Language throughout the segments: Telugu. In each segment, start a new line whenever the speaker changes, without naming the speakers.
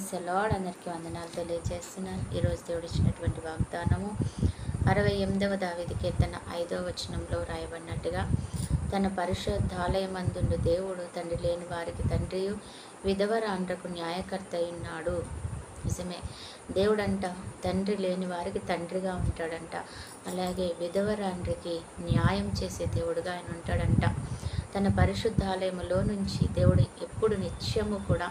Praise the lord. అందరికీ వందనాలు తెలియజేస్తున్నాను. ఈరోజు దేవుడు ఇచ్చినటువంటి వాగ్దానము 68వ దావీదు కీర్తన 5వ వచనంలో రాయబడినట్టుగా, తన పరిశుద్ధాలయమందుండు దేవుడు తండ్రి లేని వారికి తండ్రియు విధవరాండ్రకు న్యాయకర్త ఉన్నాడు. నిజమే, దేవుడంట తండ్రి లేని వారికి తండ్రిగా ఉంటాడంట. అలాగే విధవరాండ్రికి న్యాయం చేసే దేవుడుగా ఆయన ఉంటాడంట. తన పరిశుద్ధాలయములో నుంచి దేవుడు ఎప్పుడు నిత్యము కూడా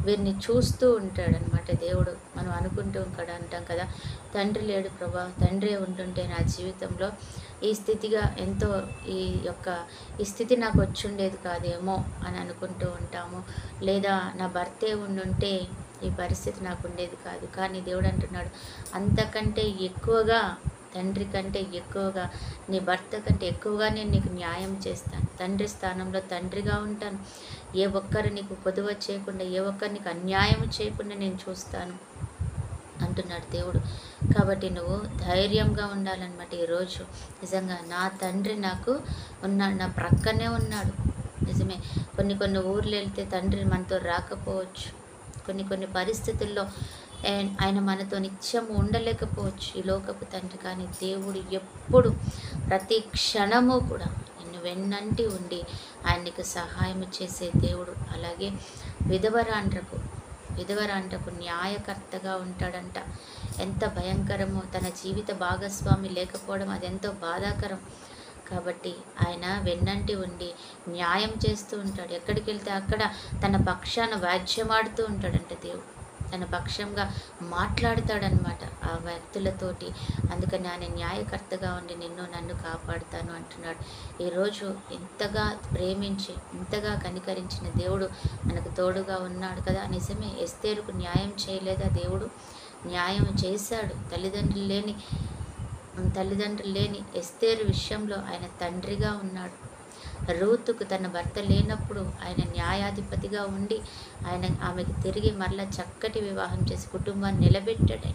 వీరిని చూస్తూ ఉంటాడనమాట. దేవుడు మనం అనుకుంటూ అంటాం కదా, తండ్రి లేడు ప్రభా, తండ్రి ఉంటుంటే నా జీవితంలో ఈ స్థితిగా ఎంతో ఈ స్థితి నాకు వచ్చుండేది కాదేమో అని అనుకుంటూ ఉంటాము. లేదా నా భర్తే ఉండుంటే ఈ పరిస్థితి నాకు ఉండేది కాదు. కానీ దేవుడు అంటున్నాడు, అంతకంటే ఎక్కువగా, తండ్రి కంటే ఎక్కువగా, నీ భర్త కంటే ఎక్కువగా నేను నీకు న్యాయం చేస్తాను. తండ్రి స్థానంలో తండ్రిగా ఉంటాను. ఏ ఒక్కరు నీకు కొదువ చేయకుండా, ఏ ఒక్కరు నీకు అన్యాయం చేయకుండా నేను చూస్తాను అంటున్నాడు దేవుడు. కాబట్టి నువ్వు ధైర్యంగా ఉండాలన్నమాట. ఈరోజు నిజంగా నా తండ్రి నాకు ఉన్నాడు, నా ప్రక్కనే ఉన్నాడు. నిజమే, కొన్ని ఊర్లు వెళ్తే తండ్రి మనతో రాకపోవచ్చు. కొన్ని పరిస్థితుల్లో ఆయన మనతో నిత్యము ఉండలేకపోవచ్చు ఈ లోకపు తండ్రి. కానీ దేవుడు ఎప్పుడు ప్రతి క్షణము కూడా నిన్ను వెన్నంటి ఉండి ఆయనకు సహాయం చేసే దేవుడు. అలాగే విధవరాండ్రకు న్యాయకర్తగా ఉంటాడంట. ఎంత భయంకరమో, తన జీవిత భాగస్వామి లేకపోవడం అదెంతో బాధాకరం. కాబట్టి ఆయన వెన్నంటి ఉండి న్యాయం చేస్తూ ఉంటాడు. ఎక్కడికి వెళ్తే అక్కడ తన పక్షాన వాద్యమాడుతూ ఉంటాడంట దేవుడు. తన పక్షంగా మాట్లాడతాడనమాట ఆ వ్యక్తులతోటి. అందుకని ఆయన న్యాయకర్తగా ఉండి నన్ను కాపాడుతాను అంటున్నాడు. ఈరోజు ఎంతగా ప్రేమించి, ఎంతగా కనికరించిన దేవుడు మనకు తోడుగా ఉన్నాడు కదా. నిజమే, ఎస్తేరుకు న్యాయం చేయలేదా దేవుడు? న్యాయం చేశాడు. తల్లిదండ్రులు లేని ఎస్తేరు విషయంలో ఆయన తండ్రిగా ఉన్నాడు. రూతుకు తన భర్త లేనప్పుడు ఆయన న్యాయాధిపతిగా ఉండి ఆమెకు తిరిగి మరలా చక్కటి వివాహం చేసి కుటుంబాన్ని నిలబెట్టాడు.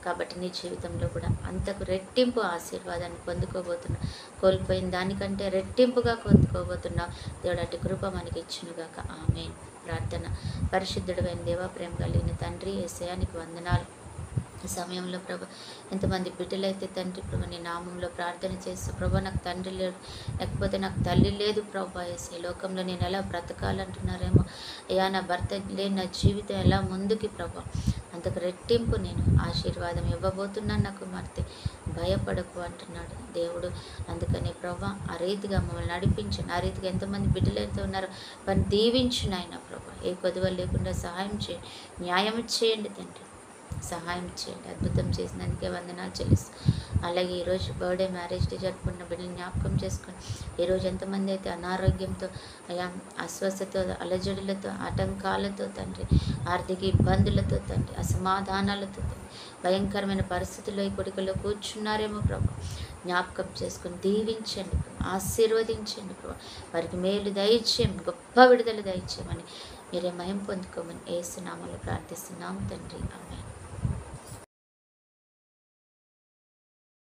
కాబట్టి నీ జీవితంలో కూడా అంతకు రెట్టింపు ఆశీర్వాదాన్ని పొందుకోబోతున్నావు. కోల్పోయిన దానికంటే రెట్టింపుగా పొందుకోబోతున్నావు. దేవుడు అటు కృప మనకి ఇచ్చునుగాక. ఆమేన్. ప్రార్థన. పరిశుద్ధుడైన దేవా, ప్రేమ కలిగిన తండ్రి, యేసయ్యా నీకు వందనాలు. ఈ సమయంలో ప్రభా, ఎంతమంది బిడ్డలైతే తండ్రి ప్రభా నీ నామంలో ప్రార్థన చేస్తూ ప్రభా నాకు తండ్రి లేడు, లేకపోతే నాకు తల్లి లేదు ప్రభా, ఈ లోకంలో నేను ఎలా బ్రతకాలంటున్నారేమో అయ్యా, నా భర్త లేని నా జీవితం ఎలా ముందుకి ప్రభా, అంతకు రెట్టింపు నేను ఆశీర్వాదం ఇవ్వబోతున్నాను నాకు కుమార్తె, భయపడకు అంటున్నాడు దేవుడు. అందుకని ప్రభా ఆ రీతిగా మమ్మల్ని నడిపించండి. ఆ రీతిగా ఎంతమంది బిడ్డలైతే ఉన్నారో వారిని దీవించు నాయన ప్రభా. ఏ కొదువ లేకుండా సహాయం చేయండి, న్యాయం చేయండి తండ్రి, సహాయం చేయండి. అద్భుతం చేసినందుకే వందనాలు చెల్లిస్తాం. అలాగే ఈరోజు బర్త్డే, మ్యారేజ్ డే జరుపుకున్న బిడ్డలు జ్ఞాపకం చేసుకొని, ఈరోజు ఎంతమంది అయితే అనారోగ్యంతో, అస్వస్థతో, అలజడులతో, ఆటంకాలతో తండ్రి, ఆర్థిక ఇబ్బందులతో తండ్రి, అసమాధానాలతో తండ్రి, భయంకరమైన పరిస్థితుల్లో ఈ కొడుకులో కూర్చున్నారేమో ప్రభు, జ్ఞాపకం చేసుకొని దీవించండి, ఆశీర్వదించండి ప్రభు. వారికి మేలు దయచేయమని, గొప్ప విడుదల దయచేయమని, మీరే మహిమ పొందుకోమని యేసు నామములో ప్రార్థిస్తున్నాం తండ్రి. ఆమేన్.